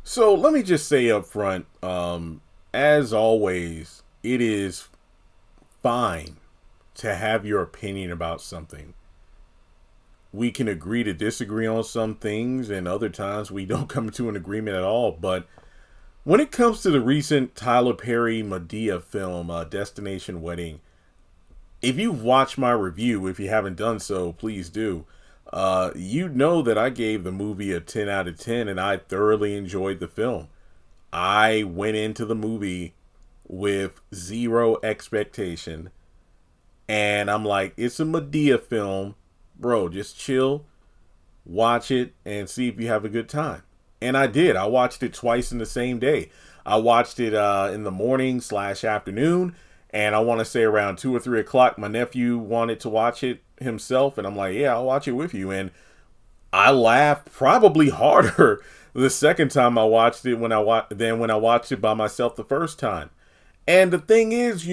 So let me just say up front, as always, it is fine to have your opinion about something. We can agree to disagree on some things, and other times we don't come to an agreement at all. But when it comes to the recent Tyler Perry Madea film, Destination Wedding, if you've watched my review, if you haven't done so, please do. You know that I gave the movie a 10 out of 10 and I thoroughly enjoyed the film. I went into the movie with zero expectation, and I'm like, it's a Madea film, bro. Just chill, watch it, and see if you have a good time. And I did. I watched it twice in the same day. I watched it in the morning slash afternoon, and I want to say around 2 or 3 o'clock. My nephew wanted to watch it himself, and I'm like, yeah, I'll watch it with you. And I laughed probably harder the second time I watched it than when I watched it by myself the first time. And the thing is,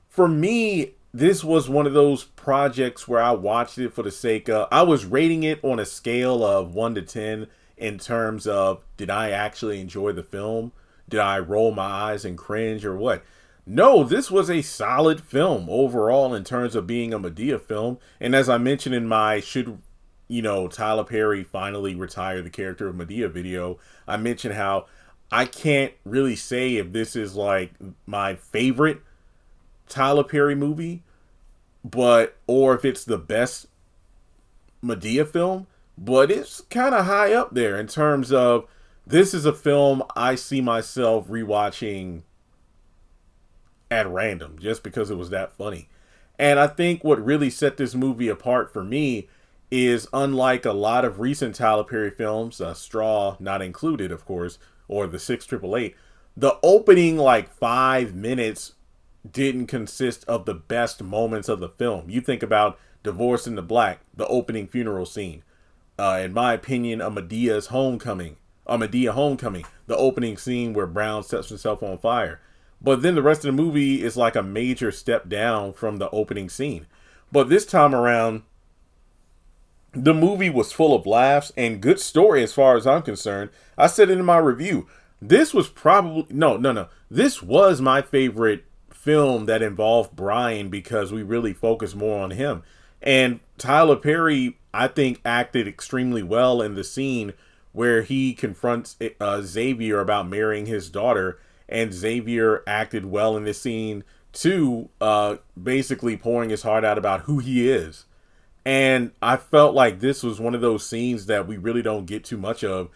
for me, this was one of those projects where I watched it for the sake of. I was rating it on a scale of 1 to 10 in terms of, did I actually enjoy the film? Did I roll my eyes and cringe or what? No, this was a solid film overall in terms of being a Madea film. And as I mentioned in my Tyler Perry finally retired the character of Madea video, I mentioned how I can't really say if this is like my favorite Tyler Perry movie, or if it's the best Madea film, but it's kind of high up there in terms of, this is a film I see myself rewatching at random just because it was that funny. And I think what really set this movie apart for me is, unlike a lot of recent Tyler Perry films, Straw not included, of course, or the 688, the opening like 5 minutes didn't consist of the best moments of the film. You think about Divorce in the Black, the opening funeral scene. In my opinion, a Madea Homecoming, the opening scene where Brown sets himself on fire. But then the rest of the movie is like a major step down from the opening scene. But this time around, the movie was full of laughs and good story as far as I'm concerned. I said it in my review. This was probably, no. This was my favorite film that involved Brian because we really focused more on him. And Tyler Perry, I think, acted extremely well in the scene where he confronts Xavier about marrying his daughter. And Xavier acted well in this scene too, basically pouring his heart out about who he is. And I felt like this was one of those scenes that we really don't get too much of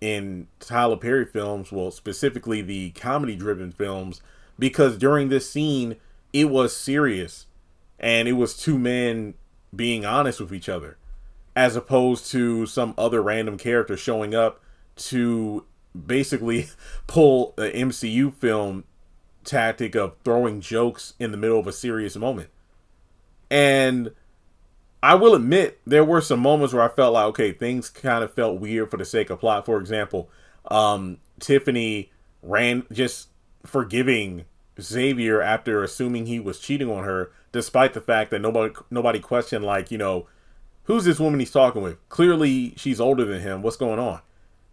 in Tyler Perry films, well, specifically the comedy-driven films, because during this scene, it was serious, and it was two men being honest with each other, as opposed to some other random character showing up to basically pull the MCU film tactic of throwing jokes in the middle of a serious moment. And I will admit, there were some moments where I felt like, okay, things kind of felt weird for the sake of plot. For example, Tiffany just forgiving Xavier after assuming he was cheating on her, despite the fact that nobody questioned, like, who's this woman he's talking with? Clearly, she's older than him. What's going on?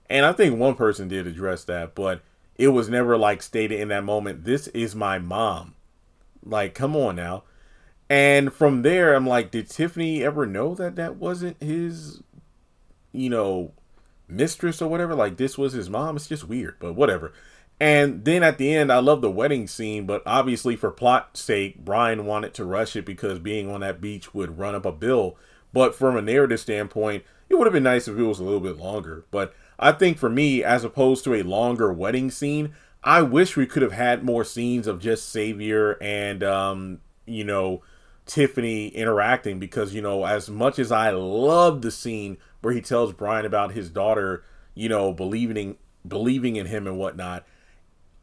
And I think one person did address that, but it was never like stated in that moment, this is my mom. Like, come on now. And from there, I'm like, did Tiffany ever know that that wasn't his, mistress or whatever? Like, this was his mom? It's just weird, but whatever. And then at the end, I love the wedding scene, but obviously for plot's sake, Brian wanted to rush it because being on that beach would run up a bill. But from a narrative standpoint, it would have been nice if it was a little bit longer. But I think for me, as opposed to a longer wedding scene, I wish we could have had more scenes of just Xavier and, Tiffany interacting, because, as much as I love the scene where he tells Brian about his daughter, believing in him and whatnot,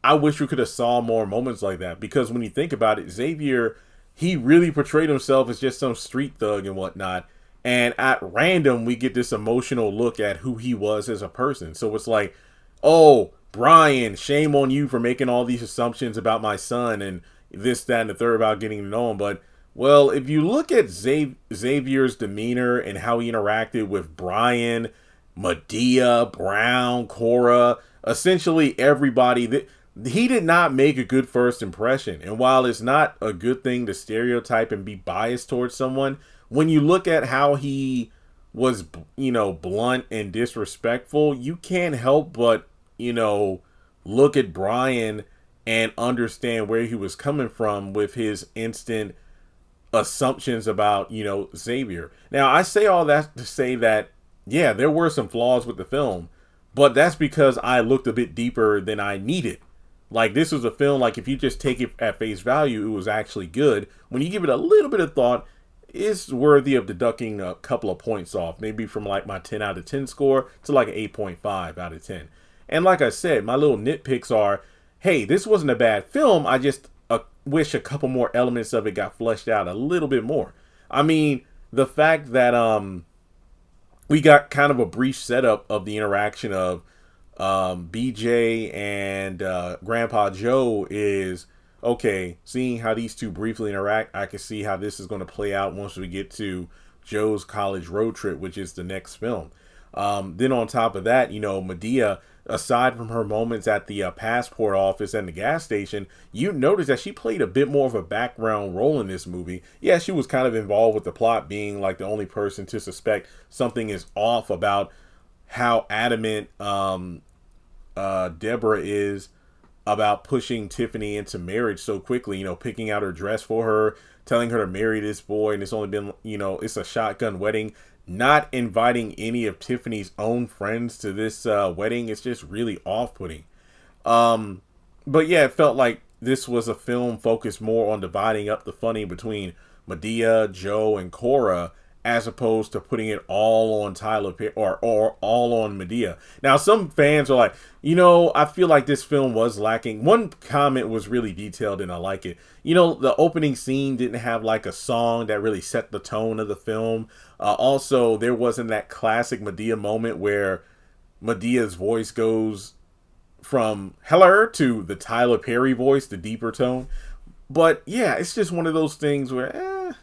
I wish we could have saw more moments like that, because when you think about it, Xavier, he really portrayed himself as just some street thug and whatnot. And at random, we get this emotional look at who he was as a person. So it's like, oh, Brian, shame on you for making all these assumptions about my son and this, that, and the third about getting to know him. But, well, if you look at Xavier's demeanor and how he interacted with Brian Madea, Brown, Cora, essentially everybody that he did not make a good first impression. And while it's not a good thing to stereotype and be biased towards someone, when you look at how he was, blunt and disrespectful, you can't help but, look at Brian and understand where he was coming from with his instant assumptions about, Xavier. Now, I say all that to say that, yeah, there were some flaws with the film, but that's because I looked a bit deeper than I needed. Like, this was a film, like, if you just take it at face value, it was actually good. When you give it a little bit of thought, it's worthy of deducting a couple of points off, maybe from like my 10 out of 10 score to like an 8.5 out of 10. And like I said, my little nitpicks are, hey, this wasn't a bad film. I just wish a couple more elements of it got fleshed out a little bit more. I mean, the fact that we got kind of a brief setup of the interaction of BJ and Grandpa Joe is okay. Seeing how these two briefly interact, I can see how this is going to play out once we get to Joe's college road trip, which is the next film. Then on top of that, Madea, aside from her moments at the passport office and the gas station, you notice that she played a bit more of a background role in this movie. Yeah, she was kind of involved with the plot, being like the only person to suspect something is off about how adamant Deborah is about pushing Tiffany into marriage so quickly, picking out her dress for her, telling her to marry this boy, and it's only been, it's a shotgun wedding, not inviting any of Tiffany's own friends to this wedding. It's just really off-putting. But yeah, it felt like this was a film focused more on dividing up the funny between Madea, Joe, and Cora, as opposed to putting it all on Tyler Perry or all on Madea. Now, some fans are like, I feel like this film was lacking. One comment was really detailed and I like it. The opening scene didn't have like a song that really set the tone of the film. Also, there wasn't that classic Madea moment where Madea's voice goes from hello to the Tyler Perry voice, the deeper tone. But yeah, it's just one of those things where,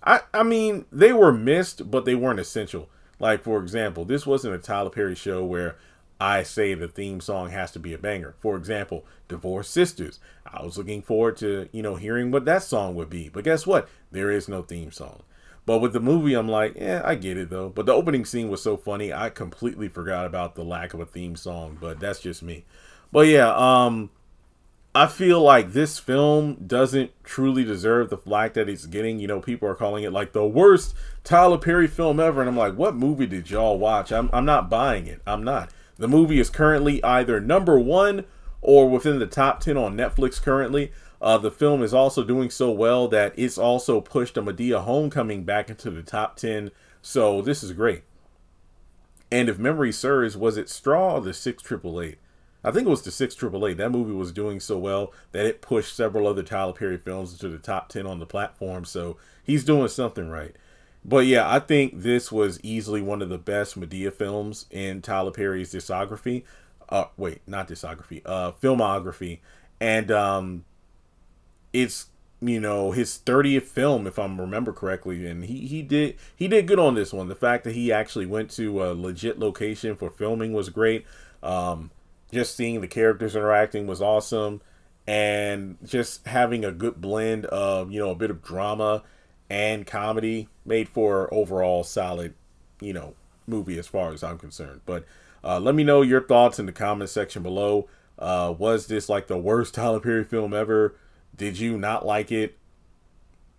I mean, they were missed, but they weren't essential. Like, for example, this wasn't a Tyler Perry show where I say the theme song has to be a banger. For example, Divorced Sisters. I was looking forward to, hearing what that song would be. But guess what? There is no theme song. But with the movie, I'm like, I get it, though. But the opening scene was so funny, I completely forgot about the lack of a theme song. But that's just me. But yeah, I feel like this film doesn't truly deserve the flack that it's getting. People are calling it like the worst Tyler Perry film ever. And I'm like, what movie did y'all watch? I'm not buying it. I'm not. The movie is currently either number 1 or within the top 10 on Netflix currently. The film is also doing so well that it's also pushed a Madea Homecoming back into the top 10. So this is great. And if memory serves, was it Straw or the 688? I think it was the 688. That movie was doing so well that it pushed several other Tyler Perry films into the top 10 on the platform. So he's doing something right. But yeah, I think this was easily one of the best Madea films in Tyler Perry's discography. Not discography, filmography. And it's, his 30th film, if I remember correctly. And he did good on this one. The fact that he actually went to a legit location for filming was great. Just seeing the characters interacting was awesome. And just having a good blend of, a bit of drama and comedy made for overall solid, movie as far as I'm concerned. But let me know your thoughts in the comment section below. Was this like the worst Tyler Perry film ever? Did you not like it?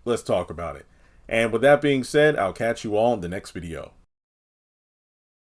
Let's talk about it. And with that being said, I'll catch you all in the next video.